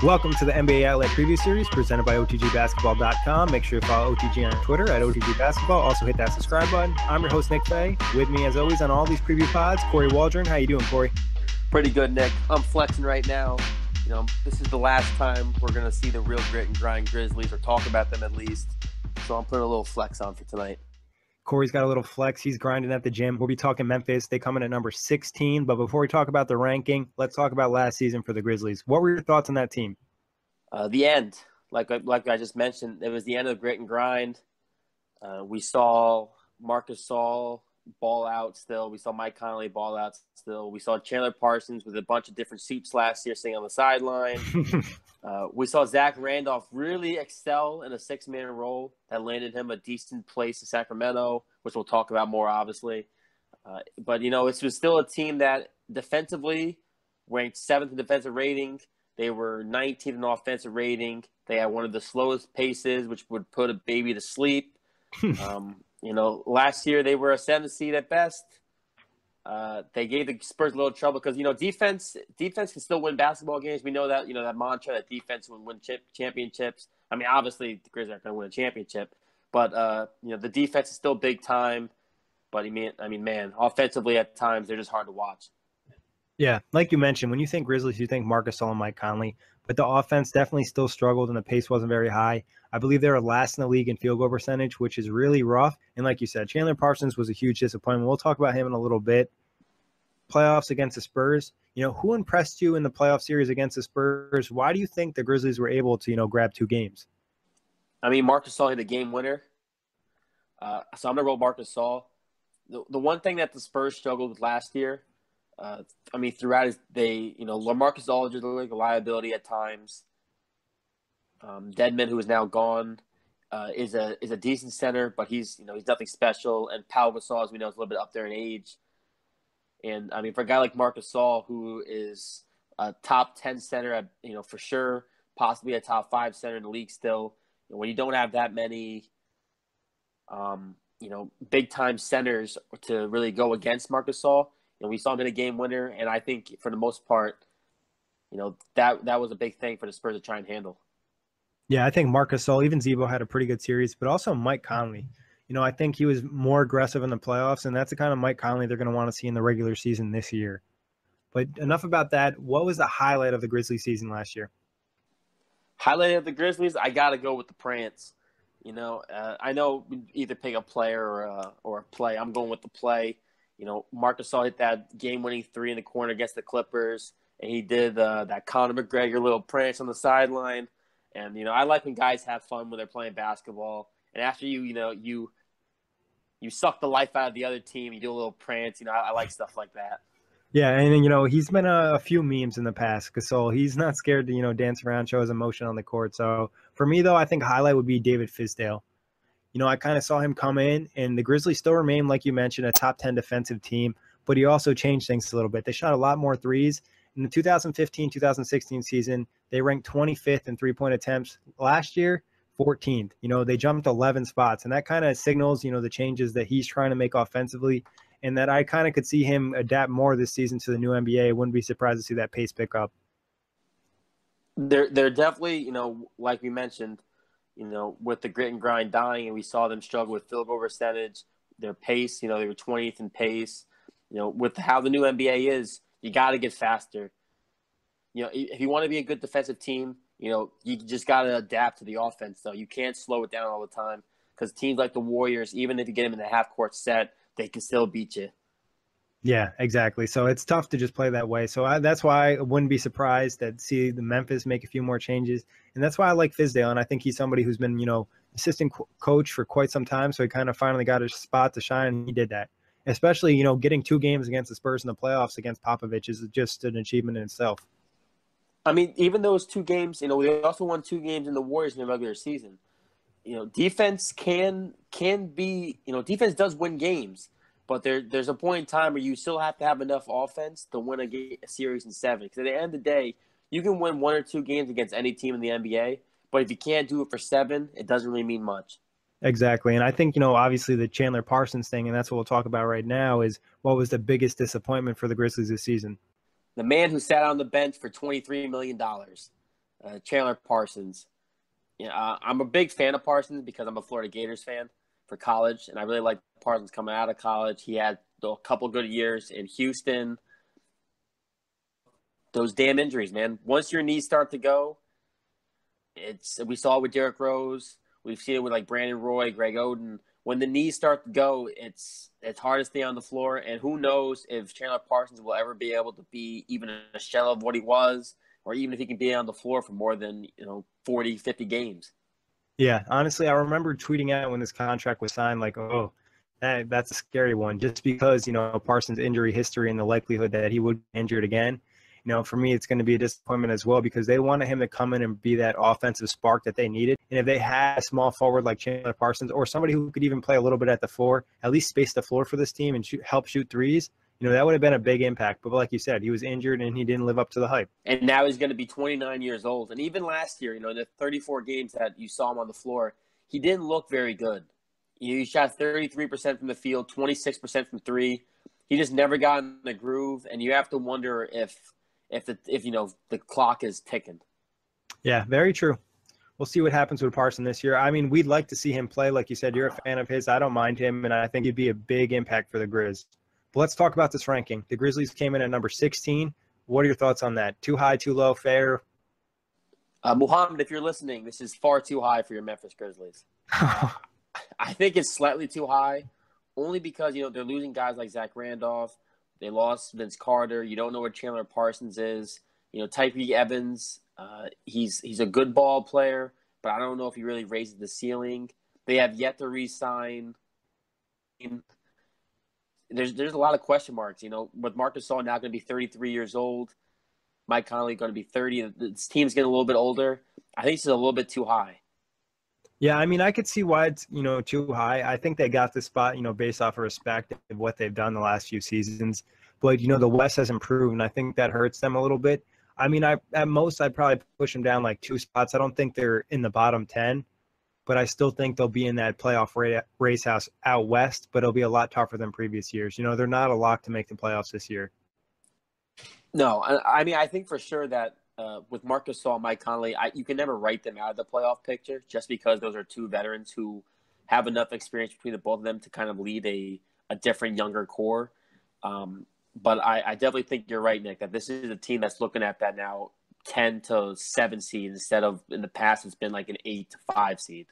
Welcome to the NBA Outlet Preview Series presented by OTGBasketball.com. Make sure you follow OTG on Twitter at OTGBasketball. Also hit that subscribe button. I'm your host, Nick Fay. With me, as always, on all these preview pods, Kory Waldron. How you doing, Kory? Pretty good, Nick. I'm flexing right now. This is the last time we're going to see the real grit and grind Grizzlies, or talk about them at least. So I'm putting a little flex on for tonight. Kory's got a little flex. He's grinding at the gym. We'll be talking Memphis. They come in at number 16. But before we talk about the ranking, let's talk about last season for the Grizzlies. What were your thoughts on that team? The end. Like I just mentioned, it was the end of the grit and grind. We saw Marcus Gasol ball out still. We saw Mike Conley ball out still. We saw Chandler Parsons with a bunch of different suits last year sitting on the sideline. We saw Zach Randolph really excel in a six-man role that landed him a decent place in Sacramento, which we'll talk about more, obviously. But this was still a team that defensively ranked 7th in defensive rating. They were 19th in offensive rating. They had one of the slowest paces, which would put a baby to sleep. Last year they were a 7th seed at best. They gave the Spurs a little trouble because, defense can still win basketball games. We know that, that mantra that defense will win championships. I mean, obviously the Grizzlies aren't going to win a championship, but, the defense is still big time. But, man, offensively at times they're just hard to watch. Yeah, like you mentioned, when you think Grizzlies, you think Marcus Gasol and Mike Conley. But the offense definitely still struggled and the pace wasn't very high. I believe they were last in the league in field goal percentage, which is really rough. And like you said, Chandler Parsons was a huge disappointment. We'll talk about him in a little bit. Playoffs against the Spurs. Who impressed you in the playoff series against the Spurs? Why do you think the Grizzlies were able to, grab 2 games? Marcus Gasol hit a game winner. So I'm going to roll Marcus Gasol. The one thing that the Spurs struggled with last year, throughout LaMarcus Aldridge looked like a liability at times. Dedmon, who is now gone, is a decent center, but he's nothing special. And Pau Gasol, as we know, is a little bit up there in age. And for a guy like Marcus Gasol, who is a top 10 center at for sure, possibly a top 5 center in the league still, when you don't have that many big time centers to really go against Marcus Gasol. We saw him in a game winner, and I think for the most part, that was a big thing for the Spurs to try and handle. Yeah, I think Marcus Gasol, even Zebo had a pretty good series, but also Mike Conley. I think he was more aggressive in the playoffs, and that's the kind of Mike Conley they're going to want to see in the regular season this year. But enough about that. What was the highlight of the Grizzlies season last year? Highlight of the Grizzlies, I got to go with the Prance. I know we either pick a player or a play. I'm going with the play. Marcus Gasol hit that game-winning 3 in the corner against the Clippers, and he did that Conor McGregor little prance on the sideline. And I like when guys have fun when they're playing basketball. And after you suck the life out of the other team, you do a little prance. I like stuff like that. Yeah, and he's been a few memes in the past. Gasol, he's not scared to dance around, show his emotion on the court. So for me though, I think highlight would be David Fizdale. I kind of saw him come in, and the Grizzlies still remain, like you mentioned, a top 10 defensive team, but he also changed things a little bit. They shot a lot more threes. In the 2015-2016 season, they ranked 25th in three-point attempts. Last year, 14th. They jumped 11 spots, and that kind of signals, the changes that he's trying to make offensively, and that I kind of could see him adapt more this season to the new NBA. I wouldn't be surprised to see that pace pick up. They're definitely, like we mentioned, with the grit and grind dying, and we saw them struggle with field goal percentage, their pace, they were 20th in pace. With how the new NBA is, you got to get faster. If you want to be a good defensive team, you just got to adapt to the offense, though. You can't slow it down all the time because teams like the Warriors, even if you get them in the half-court set, they can still beat you. Yeah, exactly. So it's tough to just play that way. So that's why I wouldn't be surprised to see the Memphis make a few more changes. And that's why I like Fizdale. And I think he's somebody who's been, assistant coach for quite some time. So he kind of finally got his spot to shine, and he did that. Especially, getting 2 games against the Spurs in the playoffs against Popovich is just an achievement in itself. Even those 2 games, we also won 2 games in the Warriors in the regular season. Defense can be, defense does win games. But there's a point in time where you still have to have enough offense to win a series in 7. Because at the end of the day, you can win 1 or 2 games against any team in the NBA. But if you can't do it for 7, it doesn't really mean much. Exactly. And I think, obviously the Chandler Parsons thing, and that's what we'll talk about right now, is what was the biggest disappointment for the Grizzlies this season? The man who sat on the bench for $23 million. Chandler Parsons. I'm a big fan of Parsons because I'm a Florida Gators fan for college, and I really like Parsons coming out of college. He had a couple good years in Houston. Those damn injuries, man. Once your knees start to go, we saw it with Derrick Rose. We've seen it with like Brandon Roy, Greg Oden. When the knees start to go, it's hard to stay on the floor. And who knows if Chandler Parsons will ever be able to be even a shell of what he was, or even if he can be on the floor for more than 40, 50 games. Yeah, honestly, I remember tweeting out when this contract was signed, like, oh, that's a scary one, just because, Parsons' injury history and the likelihood that he would be injured again. For me, it's going to be a disappointment as well, because they wanted him to come in and be that offensive spark that they needed. And if they had a small forward like Chandler Parsons, or somebody who could even play a little bit at the floor, at least space the floor for this team and help shoot threes, that would have been a big impact. But like you said, he was injured and he didn't live up to the hype. And now he's going to be 29 years old. And even last year, the 34 games that you saw him on the floor, he didn't look very good. He shot 33% from the field, 26% from three. He just never got in the groove, and you have to wonder if the clock is ticking. Yeah, very true. We'll see what happens with Parson this year. I mean, we'd like to see him play. Like you said, you're a fan of his. I don't mind him, and I think he'd be a big impact for the Grizz. But let's talk about this ranking. The Grizzlies came in at number 16. What are your thoughts on that? Too high, too low, fair? Muhammad, if you're listening, this is far too high for your Memphis Grizzlies. I think it's slightly too high, only because, they're losing guys like Zach Randolph. They lost Vince Carter. You don't know what Chandler Parsons is. Tyreek Evans, he's a good ball player, but I don't know if he really raises the ceiling. They have yet to re-sign. There's a lot of question marks, with Marcus Gasol now going to be 33 years old. Mike Conley going to be 30. This team's getting a little bit older. I think this is a little bit too high. Yeah, I mean, I could see why it's, too high. I think they got this spot, based off of respect of what they've done the last few seasons. But, the West has improved, and I think that hurts them a little bit. I mean, at most, I'd probably push them down like 2 spots. I don't think they're in the bottom 10, but I still think they'll be in that playoff race house out West, but it'll be a lot tougher than previous years. They're not a lock to make the playoffs this year. No, I mean, I think for sure that with Marcus Gasol and Mike Conley, you can never write them out of the playoff picture just because those are two veterans who have enough experience between the both of them to kind of lead a different younger core. But I definitely think you're right, Nick, that this is a team that's looking at that now 10 to 7 seed instead of in the past it's been like an 8 to 5 seed.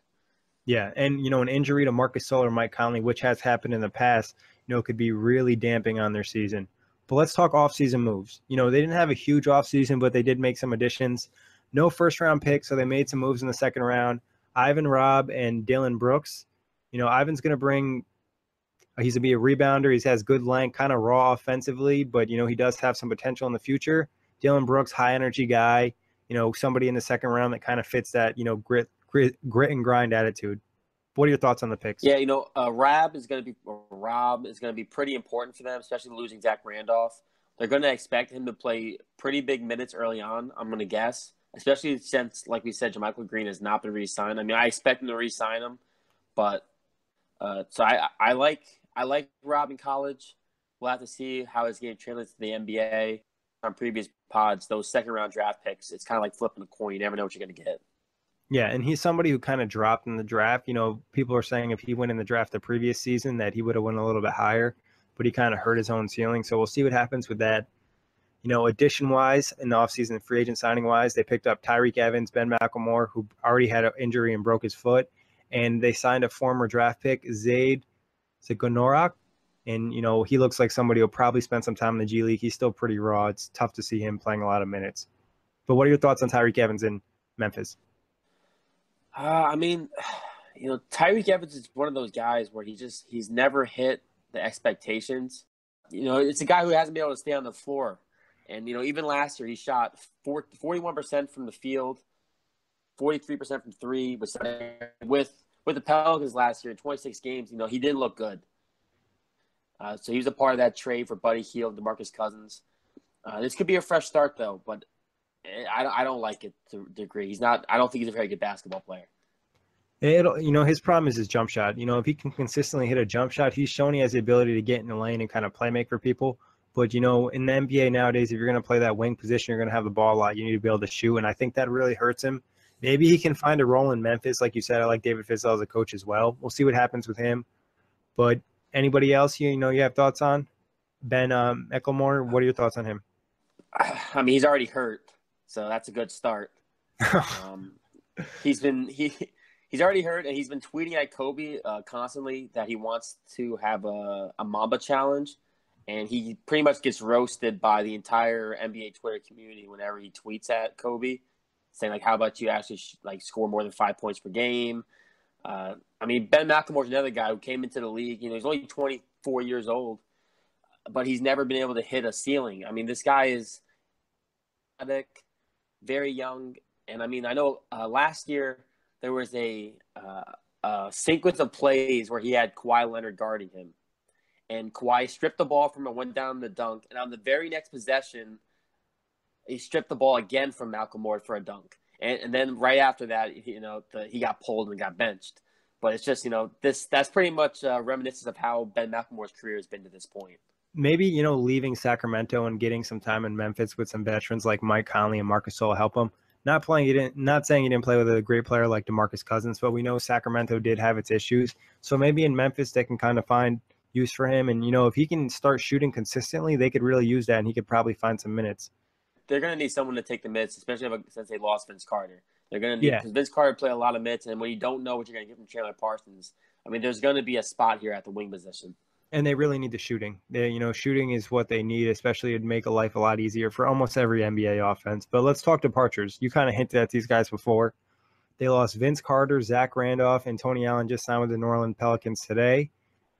Yeah, and, an injury to Marcus Gasol or Mike Conley, which has happened in the past, could be really damping on their season. But let's talk offseason moves. They didn't have a huge offseason, but they did make some additions. No first-round pick, so they made some moves in the second round. Ivan Robb and Dylan Brooks. Ivan's going to bring – he's going to be a rebounder. He has good length, kind of raw offensively, but, he does have some potential in the future. Dylan Brooks, high-energy guy, somebody in the second round that kind of fits that, grit and grind attitude. What are your thoughts on the picks? Yeah, Rob is going to be pretty important for them, especially losing Zach Randolph. They're going to expect him to play pretty big minutes early on, I'm going to guess, especially since, like we said, JaMychal Green has not been re-signed. I mean, I expect him to re-sign him, but so I like Rob in college. We'll have to see how his game translates to the NBA. On previous pods, those second-round draft picks, it's kind of like flipping a coin. You never know what you're going to get. Yeah, and he's somebody who kind of dropped in the draft. People are saying if he went in the draft the previous season that he would have went a little bit higher, but he kind of hurt his own ceiling. So we'll see what happens with that. Addition-wise, in the offseason, free agent signing-wise, they picked up Tyreek Evans, Ben McLemore, who already had an injury and broke his foot, and they signed a former draft pick, Zaid Zagonorak. And, he looks like somebody who'll probably spend some time in the G League. He's still pretty raw. It's tough to see him playing a lot of minutes. But what are your thoughts on Tyreek Evans in Memphis? I mean, Tyreek Evans is one of those guys where he's never hit the expectations. It's a guy who hasn't been able to stay on the floor. And, even last year he shot 41% from the field, 43% from three. With the Pelicans last year in 26 games, he didn't look good. So he was a part of that trade for Buddy Hield and DeMarcus Cousins. This could be a fresh start, though, but I don't like it to a degree. I don't think he's a very good basketball player. His problem is his jump shot. If he can consistently hit a jump shot, he's shown he has the ability to get in the lane and kind of play make for people. But, in the NBA nowadays, if you're going to play that wing position, you're going to have the ball a lot. You need to be able to shoot, and I think that really hurts him. Maybe he can find a role in Memphis. Like you said, I like David Fizdale as a coach as well. We'll see what happens with him. But anybody else you have thoughts on? Ben Ecclemore, what are your thoughts on him? I mean, he's already hurt, so that's a good start. He's already hurt, and he's been tweeting at Kobe constantly that he wants to have a Mamba challenge, and he pretty much gets roasted by the entire NBA Twitter community whenever he tweets at Kobe, saying like, "How about you actually score more than 5 points per game?" I mean, Ben McLemore's another guy who came into the league. He's only 24 years old, but he's never been able to hit a ceiling. I mean, this guy is very young, and I mean, I know last year there was a sequence of plays where he had Kawhi Leonard guarding him, and Kawhi stripped the ball from him, went down the dunk, and on the very next possession, he stripped the ball again from McLemore for a dunk, and then right after that, he got pulled and got benched. But it's just that's pretty much reminiscent of how Ben McLemore's career has been to this point. Maybe leaving Sacramento and getting some time in Memphis with some veterans like Mike Conley and Marcus Gasol help him. Not saying he didn't play with a great player like DeMarcus Cousins, but we know Sacramento did have its issues. So maybe in Memphis they can kind of find use for him. And, if he can start shooting consistently, they could really use that, and he could probably find some minutes. They're going to need someone to take the minutes, especially since they lost Vince Carter. They're going to need, because Vince Carter played a lot of minutes, and when you don't know what you're going to get from Chandler Parsons, I mean, there's going to be a spot here at the wing position. And they really need the shooting. Shooting is what they need, especially to make life a lot easier for almost every NBA offense. But let's talk departures. You kind of hinted at these guys before. They lost Vince Carter, Zach Randolph, and Tony Allen just signed with the New Orleans Pelicans today.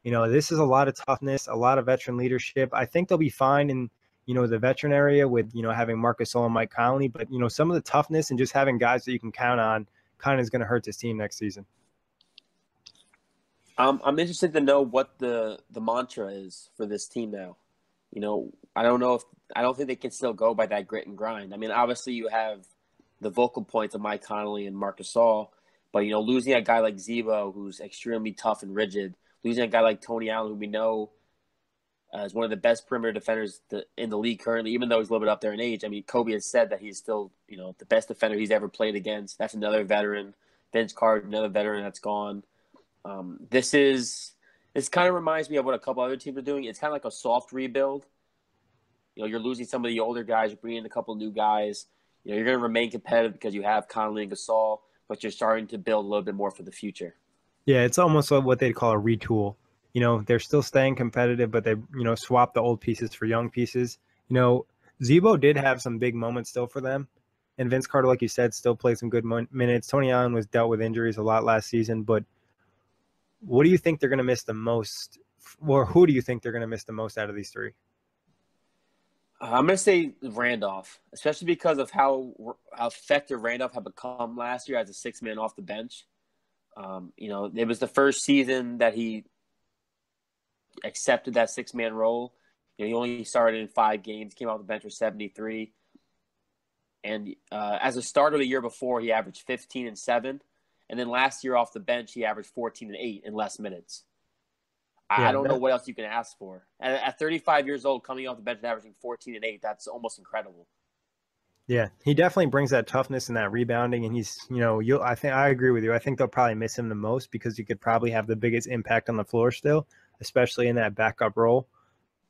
This is a lot of toughness, a lot of veteran leadership. I think they'll be fine in, the veteran area with, having Marcus Gasol and Mike Conley. But, some of the toughness and just having guys that you can count on kind of is going to hurt this team next season. I'm interested to know what the mantra is for this team now. I don't think they can still go by that grit and grind. I mean, obviously you have the vocal points of Mike Conley and Marcus Gasol, but losing a guy like Zebo, who's extremely tough and rigid, losing a guy like Tony Allen, who we know is one of the best perimeter defenders in the league currently, even though he's a little bit up there in age. I mean, Kobe has said that he's still the best defender he's ever played against. That's another veteran. Vince Carter, another veteran that's gone. This kind of reminds me of what a couple other teams are doing. It's kind of like a soft rebuild. You're losing some of the older guys, you're bringing in a couple new guys. You're going to remain competitive because you have Conley and Gasol, but you're starting to build a little bit more for the future. Yeah, it's almost like what they'd call a retool. They're still staying competitive, but they, swap the old pieces for young pieces. Zebo did have some big moments still for them. And Vince Carter, like you said, still played some good minutes. Tony Allen was dealt with injuries a lot last season, but what do you think they're going to miss the most, or who do you think they're going to miss the most out of these three? I'm going to say Randolph, especially because of how effective Randolph had become last year as a six-man off the bench. It was the first season that he accepted that six-man role. He only started in 5 games, came off the bench for 73. And as a starter the year before, he averaged 15 and 7. And then last year off the bench, he averaged 14 and 8 in less minutes. I don't know what else you can ask for. At 35 years old, coming off the bench and averaging 14 and 8, that's almost incredible. Yeah, he definitely brings that toughness and that rebounding. And he's, I agree with you. I think they'll probably miss him the most because he could probably have the biggest impact on the floor still, especially in that backup role.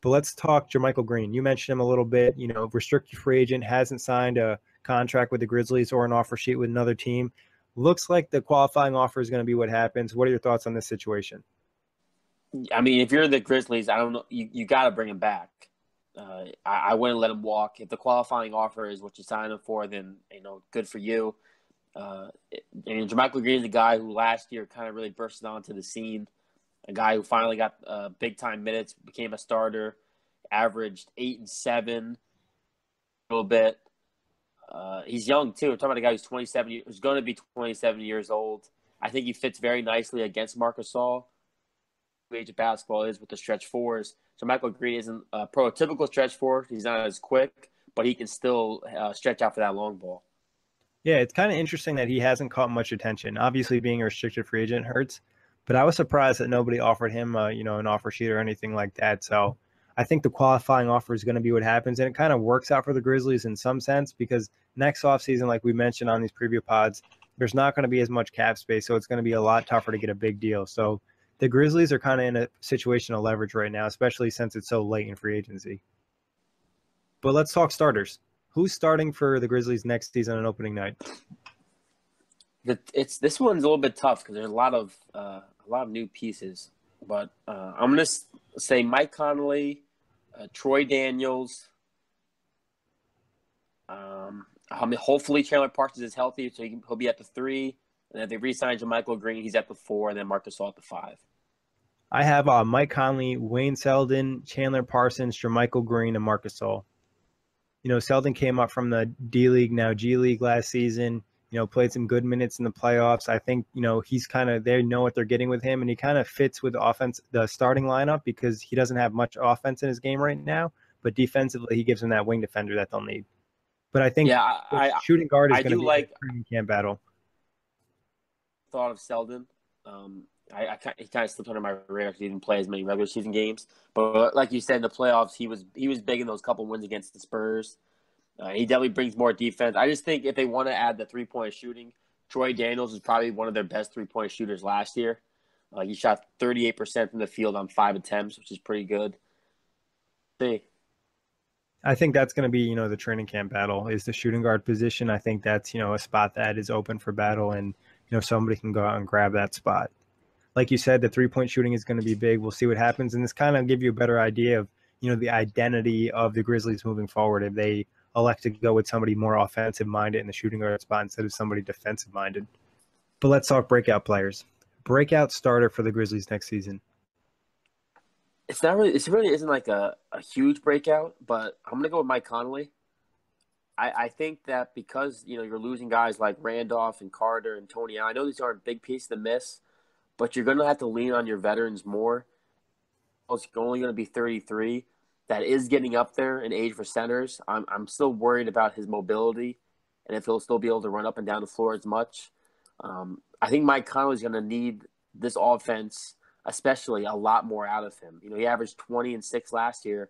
But let's talk JaMychal Green. You mentioned him a little bit. Restricted free agent, hasn't signed a contract with the Grizzlies or an offer sheet with another team. Looks like the qualifying offer is going to be what happens. What are your thoughts on this situation? I mean, if you're the Grizzlies, I don't know. You got to bring him back. I wouldn't let him walk. If the qualifying offer is what you sign him for, then good for you. JaMychal Green is a guy who last year kind of really bursted onto the scene. A guy who finally got big time minutes, became a starter, averaged 8 and 7, a little bit. He's young too. We're talking about a guy who's 27, who's going to be 27 years old. I think he fits very nicely against Marcus Gasol. The age of basketball is with the stretch fours. So JaMychal Green isn't a prototypical stretch four. He's not as quick, but he can still stretch out for that long ball. Yeah, it's kind of interesting that he hasn't caught much attention. Obviously, being a restricted free agent hurts, but I was surprised that nobody offered him, an offer sheet or anything like that. So I think the qualifying offer is going to be what happens, and it kind of works out for the Grizzlies in some sense because next offseason, like we mentioned on these preview pods, there's not going to be as much cap space, so it's going to be a lot tougher to get a big deal. So the Grizzlies are kind of in a situation of leverage right now, especially since it's so late in free agency. But let's talk starters. Who's starting for the Grizzlies next season on opening night? This one's a little bit tough because there's a lot of new pieces. But I'm gonna say Mike Conley, Troy Daniels. Hopefully Chandler Parsons is healthy, so he'll be at the 3. And if they re-sign JaMychal Green, he's at the 4, and then Marc Gasol at the 5. I have Mike Conley, Wayne Selden, Chandler Parsons, JaMychal Green, and Marc Gasol. Selden came up from the D League, now G League last season. Played some good minutes in the playoffs. I think, he's kind of, they know what they're getting with him, and he kind of fits with the starting lineup because he doesn't have much offense in his game right now, but defensively he gives them that wing defender that they'll need. But I think shooting guard is going to be a training camp battle. Thought of Selden. He kind of slipped under my radar because he didn't play as many regular season games. But like you said, in the playoffs, he was big in those couple wins against the Spurs. He definitely brings more defense. I just think if they want to add the 3-point shooting, Troy Daniels is probably one of their best 3-point shooters last year. He shot 38% from the field on 5 attempts, which is pretty good. I think that's going to be, the training camp battle is the shooting guard position. I think that's, a spot that is open for battle, and, somebody can go out and grab that spot. Like you said, the 3-point shooting is going to be big. We'll see what happens. And this kind of give you a better idea of, the identity of the Grizzlies moving forward if they elect to go with somebody more offensive-minded in the shooting guard spot instead of somebody defensive-minded. But let's talk breakout players. Breakout starter for the Grizzlies next season. It really isn't like a huge breakout, but I'm going to go with Mike Conley. I think that because, you're losing guys like Randolph and Carter and Tony, I know these aren't big pieces to miss, but you're going to have to lean on your veterans more. It's only going to be 33. That is getting up there in age for centers. I'm still worried about his mobility and if he'll still be able to run up and down the floor as much. I think Mike Conley's going to need this offense, especially, a lot more out of him. He averaged 20 and 6 last year.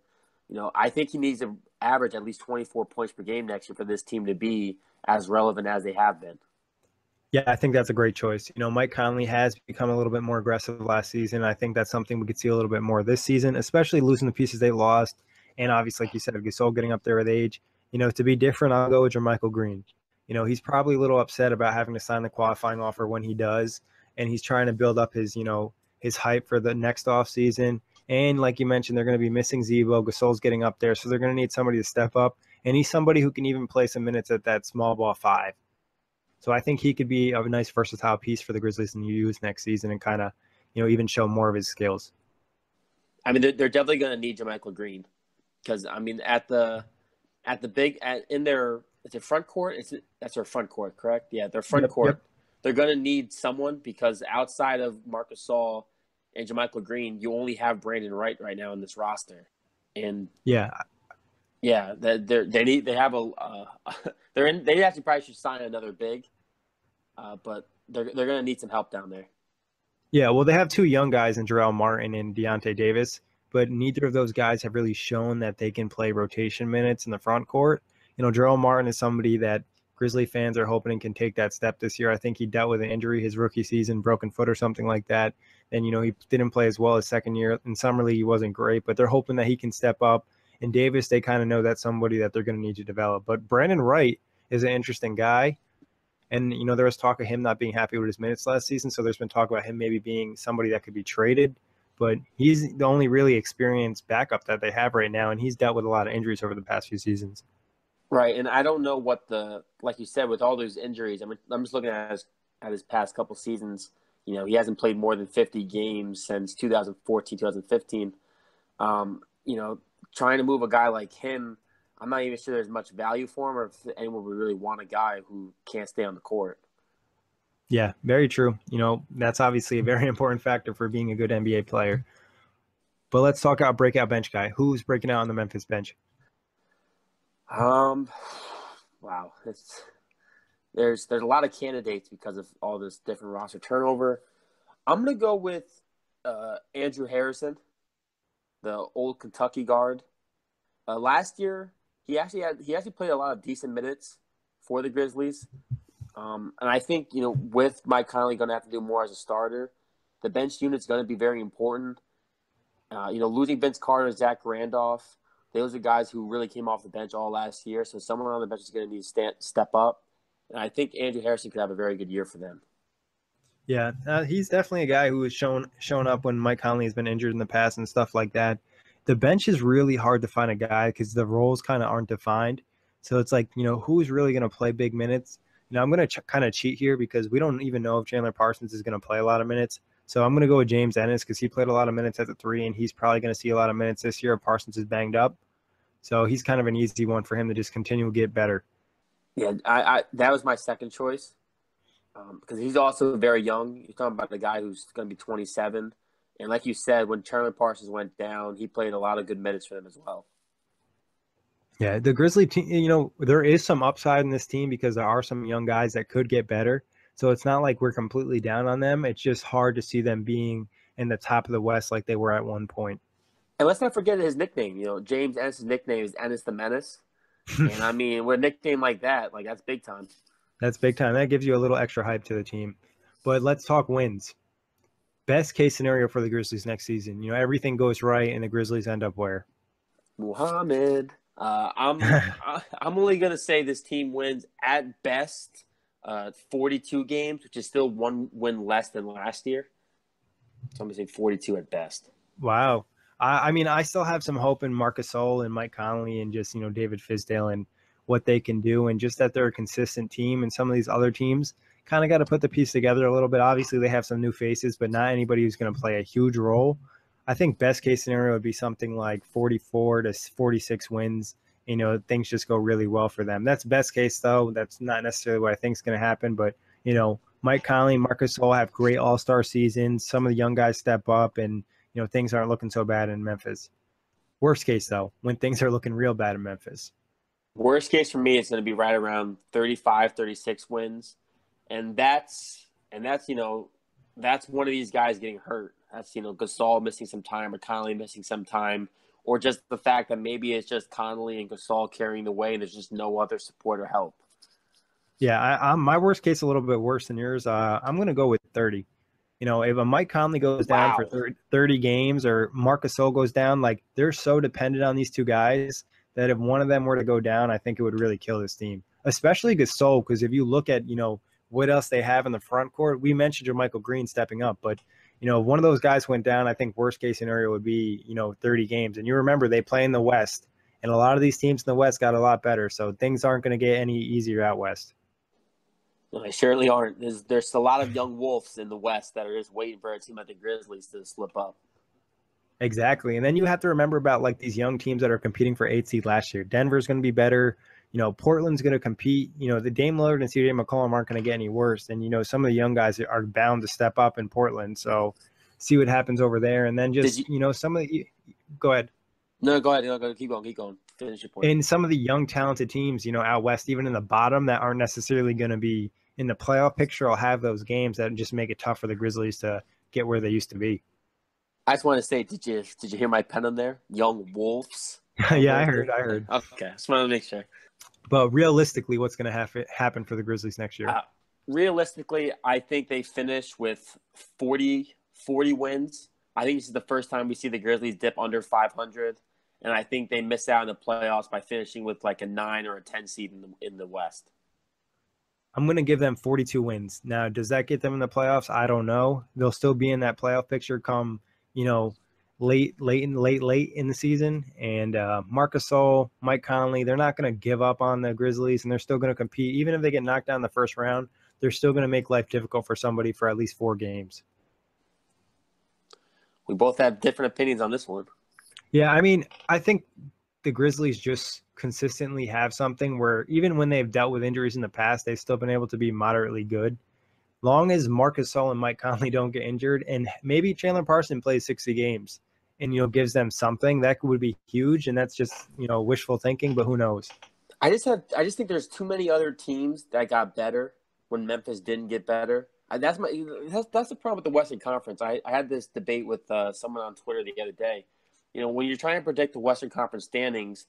I think he needs to average at least 24 points per game next year for this team to be as relevant as they have been. Yeah, I think that's a great choice. Mike Conley has become a little bit more aggressive last season. I think that's something we could see a little bit more this season, especially losing the pieces they lost. And obviously, like you said, Gasol getting up there with age. To be different, I'll go with JaMychal Green. He's probably a little upset about having to sign the qualifying offer when he does. And he's trying to build up his, his hype for the next offseason. And like you mentioned, they're going to be missing Zebo. Gasol's getting up there, so they're going to need somebody to step up. And he's somebody who can even play some minutes at that small ball 5. So I think he could be a nice versatile piece for the Grizzlies and use next season and kind of, even show more of his skills. I mean, they're definitely going to need JaMychal Green because, I mean, in their front court, that's their front court, correct? Yeah, their front court. Yep. They're going to need someone because outside of Marc Gasol and JaMychal Green, you only have Brandon Wright right now in this roster, and they actually probably should sign another big, but they're going to need some help down there. Yeah, well, they have 2 young guys in Jarrell Martin and Deontay Davis, but neither of those guys have really shown that they can play rotation minutes in the front court. Jarrell Martin is somebody that Grizzly fans are hoping can take that step this year. I think he dealt with an injury his rookie season, broken foot or something like that. And, he didn't play as well his second year. In summer league, he wasn't great, but they're hoping that he can step up. And Davis, they kind of know that's somebody that they're going to need to develop. But Brandon Wright is an interesting guy. And, there was talk of him not being happy with his minutes last season. So there's been talk about him maybe being somebody that could be traded. But he's the only really experienced backup that they have right now. And he's dealt with a lot of injuries over the past few seasons. Right, and I don't know like you said, with all those injuries, I'm just looking at his past couple seasons. He hasn't played more than 50 games since 2014, 2015. Trying to move a guy like him, I'm not even sure there's much value for him or if anyone would really want a guy who can't stay on the court. Yeah, very true. That's obviously a very important factor for being a good NBA player. But let's talk about breakout bench guy. Who's breaking out on the Memphis bench? Wow. There's a lot of candidates because of all this different roster turnover. I'm going to go with Andrew Harrison. the old Kentucky guard. Last year, he actually played a lot of decent minutes for the Grizzlies. And I think, with Mike Conley going to have to do more as a starter, the bench unit's going to be very important. Losing Vince Carter and Zach Randolph, those are guys who really came off the bench all last year. So someone on the bench is going to need to step up. And I think Andrew Harrison could have a very good year for them. Yeah, he's definitely a guy who has shown up when Mike Conley has been injured in the past and stuff like that. The bench is really hard to find a guy because the roles kind of aren't defined. So it's like, who's really going to play big minutes? I'm going to kind of cheat here because we don't even know if Chandler Parsons is going to play a lot of minutes. So I'm going to go with James Ennis because he played a lot of minutes at the 3, and he's probably going to see a lot of minutes this year. Parsons is banged up. So he's kind of an easy one for him to just continue to get better. Yeah, I that was my second choice because he's also very young. You're talking about the guy who's going to be 27. And like you said, when Chandler Parsons went down, he played a lot of good minutes for them as well. Yeah, the Grizzly team, there is some upside in this team because there are some young guys that could get better. So it's not like we're completely down on them. It's just hard to see them being in the top of the West like they were at one point. And let's not forget his nickname. James Ennis' nickname is Ennis the Menace. And, I mean, with a nickname like that, that's big time. That's big time. That gives you a little extra hype to the team. But let's talk wins. Best case scenario for the Grizzlies next season. Everything goes right and the Grizzlies end up where? Muhammad. I'm only going to say this team wins at best 42 games, which is still one win less than last year. So I'm going to say 42 at best. Wow. I mean, I still have some hope in Marc Gasol and Mike Conley and just, David Fizdale and what they can do, and just that they're a consistent team. And some of these other teams kind of got to put the piece together a little bit. Obviously, they have some new faces, but not anybody who's going to play a huge role. I think best case scenario would be something like 44 to 46 wins. Things just go really well for them. That's best case, though. That's not necessarily what I think is going to happen. But, Mike Conley and Marc Gasol have great all-star seasons. Some of the young guys step up, and, things aren't looking so bad in Memphis. Worst case, though, when things are looking real bad in Memphis. Worst case for me is going to be right around 35, 36 wins. And that's one of these guys getting hurt. That's, Gasol missing some time or Conley missing some time, or just the fact that maybe it's just Conley and Gasol carrying the way and there's just no other support or help. Yeah, my worst case a little bit worse than yours. I'm going to go with 30. If a Mike Conley goes down for 30 games or Marc Gasol goes down, they're so dependent on these two guys that if one of them were to go down, I think it would really kill this team, especially Gasol, because if you look at, what else they have in the front court, we mentioned JaMychal Green stepping up, but if one of those guys went down, I think worst case scenario would be, 30 games. And you remember they play in the West, and a lot of these teams in the West got a lot better. So things aren't going to get any easier out West. No, they certainly aren't. There's a lot of young wolves in the West that are just waiting for a team like the Grizzlies to slip up. Exactly. And then you have to remember about these young teams that are competing for 8th seed last year. Denver's going to be better. Portland's going to compete. The Dame Lillard and CJ McCollum aren't going to get any worse. And, some of the young guys are bound to step up in Portland. So see what happens over there. And then just, some of the – go ahead. No, go ahead. No, keep going. Finish your point. And some of the young talented teams, out West, even in the bottom, that aren't necessarily going to be in the playoff picture, will have those games that just make it tough for the Grizzlies to get where they used to be. I just want to say, did you hear my pen on there? Young wolves. Yeah, I heard. Okay, just wanted to make sure. But realistically, what's going to happen for the Grizzlies next year? Realistically, I think they finish with 40 wins. I think this is the first time we see the Grizzlies dip under 500, and I think they miss out in the playoffs by finishing with a 9 or a 10 seed in the West. I'm going to give them 42 wins. Now, does that get them in the playoffs? I don't know. They'll still be in that playoff picture come, late in the season. And Marc Gasol, Mike Conley, they're not going to give up on the Grizzlies, and they're still going to compete. Even if they get knocked down in the first round, they're still going to make life difficult for somebody for at least 4 games. We both have different opinions on this one. Yeah, I mean, I think the Grizzlies just consistently have something where even when they've dealt with injuries in the past, they've still been able to be moderately good. Long as Marc Gasol and Mike Conley don't get injured, and maybe Chandler Parsons plays 60 games and, gives them something, that would be huge. And that's just, wishful thinking, but who knows? I just think there's too many other teams that got better when Memphis didn't get better. That's the problem with the Western Conference. I had this debate with someone on Twitter the other day. when you're trying to predict the Western Conference standings,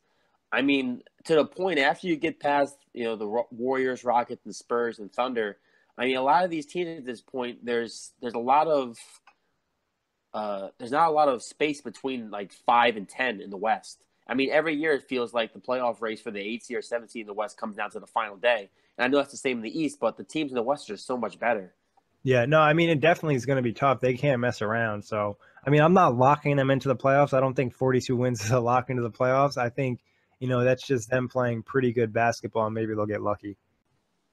I mean, to the point after you get past, the Warriors, Rockets, and Spurs and Thunder, I mean, a lot of these teams at this point, there's a lot of there's not a lot of space between like 5 and 10 in the West. I mean, every year it feels like the playoff race for the 8th seed or 7th seed in the West comes down to the final day. And I know that's the same in the East, but the teams in the West are just so much better. Yeah, no, I mean, it definitely is going to be tough. They can't mess around. So, I mean, I'm not locking them into the playoffs. I don't think 42 wins is a lock into the playoffs. I think, that's just them playing pretty good basketball, and maybe they'll get lucky.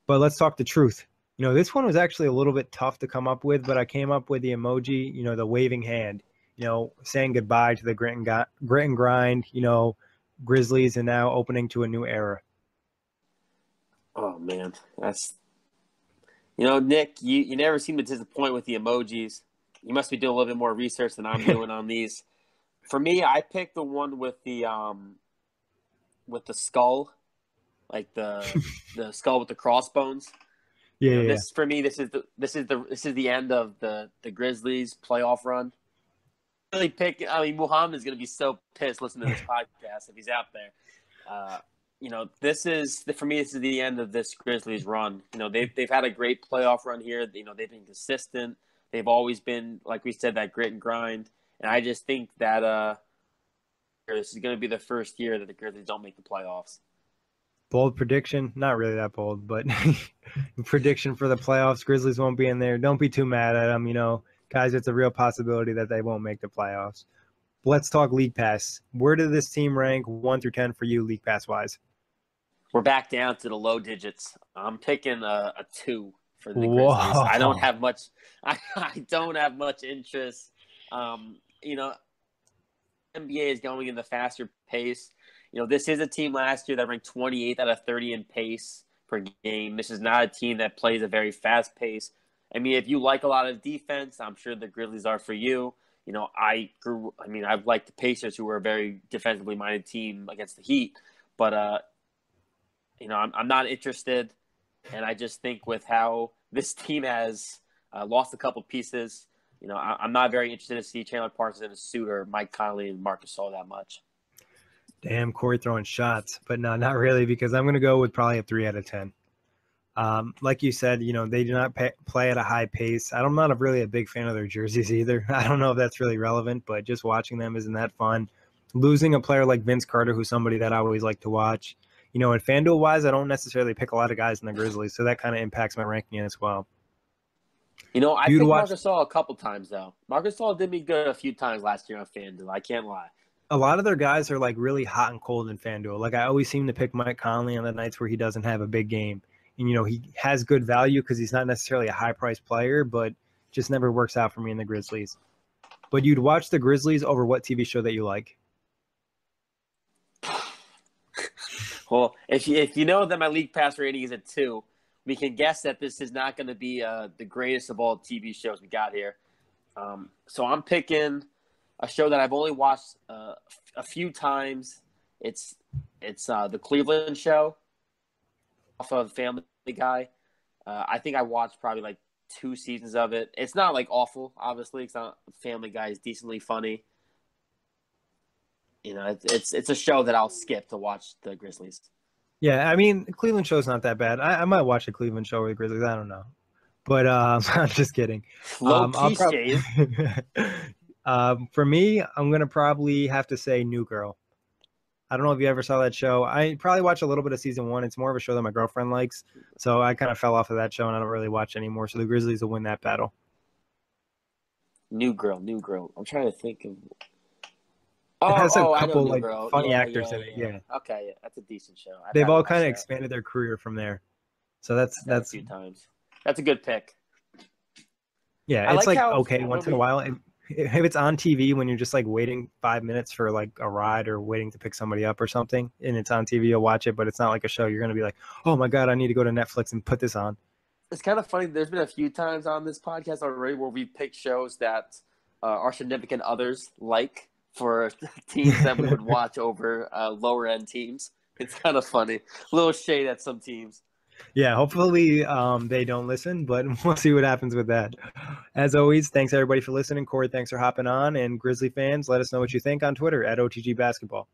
But let's talk the truth. This one was actually a little bit tough to come up with, but I came up with the emoji, the waving hand, saying goodbye to the grit and grind, Grizzlies, and now opening to a new era. Oh, man. That's Nick, you never seem to disappoint with the emojis. You must be doing a little bit more research than I'm doing on these. For me, I picked the one with the skull, like the skull with the crossbones. Yeah, This for me, this is the end of the Grizzlies playoff run. Really Muhammad is going to be so pissed listening to this podcast if he's out there. This is the end of this Grizzlies run. They've had a great playoff run here. They've been consistent. They've always been, like we said, that grit and grind. And I just think that this is going to be the first year that the Grizzlies don't make the playoffs. Bold prediction, not really that bold, but prediction for the playoffs: Grizzlies won't be in there. Don't be too mad at them, guys. It's a real possibility that they won't make the playoffs. But let's talk League Pass. Where did this team rank 1 through 10 for you, League Pass wise? We're back down to the low digits. I'm picking a 2 for the Whoa. Grizzlies. I don't have much. I don't have much interest. NBA is going in the faster pace. This is a team last year that ranked 28th out of 30 in pace per game. This is not a team that plays a very fast pace. I mean, if you like a lot of defense, I'm sure the Grizzlies are for you. I've liked the Pacers, who were a very defensively minded team against the Heat. But, I'm not interested. And I just think with how this team has lost a couple pieces, I'm not very interested to see Chandler Parsons in a suit or Mike Conley and Marcus Gasol that much. Damn, Kory throwing shots. But no, not really, because I'm going to go with probably a 3 out of 10. Like you said, they do not play at a high pace. I'm not really a big fan of their jerseys either. I don't know if that's really relevant, but just watching them isn't that fun. Losing a player like Vince Carter, who's somebody that I always like to watch. And FanDuel-wise, I don't necessarily pick a lot of guys in the Grizzlies, so that kind of impacts my ranking as well. I picked Marcus Gasol a couple times, though. Marcus Gasol did me good a few times last year on FanDuel. I can't lie. A lot of their guys are like really hot and cold in FanDuel. Like I always seem to pick Mike Conley on the nights where he doesn't have a big game. And, he has good value because he's not necessarily a high-priced player, but just never works out for me in the Grizzlies. But you'd watch the Grizzlies over what TV show that you like? Well, if you know that my League Pass rating is at 2, we can guess that this is not going to be the greatest of all TV shows we got here. So I'm picking a show that I've only watched a few times. It's the Cleveland Show off of Family Guy. I think I watched probably like 2 seasons of it. It's not like awful, obviously. It's not Family Guy is decently funny. It's a show that I'll skip to watch the Grizzlies. Yeah, I mean, Cleveland Show's not that bad. I might watch a Cleveland Show with the Grizzlies. I don't know. But I'm just kidding. Shade. For me, I'm going to probably have to say New Girl. I don't know if you ever saw that show. I probably watched a little bit of season 1. It's more of a show that my girlfriend likes. So I kind of fell off of that show, and I don't really watch anymore. So the Grizzlies will win that battle. New Girl. I'm trying to think of... It has a I couple know like Girl. funny actors in it. Yeah. Okay, yeah, that's a decent show. They've all kind of expanded their career from there. So that's a few times. That's a good pick. Yeah, it's like okay once in a while. If it's on TV when you're just like waiting 5 minutes for like a ride or waiting to pick somebody up or something, and it's on TV, you'll watch it, but it's not like a show. You're gonna be like, oh my god, I need to go to Netflix and put this on. It's kind of funny. There's been a few times on this podcast already where we pick shows that our significant others like for teams that we would watch over lower end teams. It's kind of funny. A little shade at some teams. Yeah, hopefully they don't listen, but we'll see what happens with that. As always, thanks everybody for listening. Kory, thanks for hopping on. And Grizzly fans, let us know what you think on Twitter at OTG Basketball.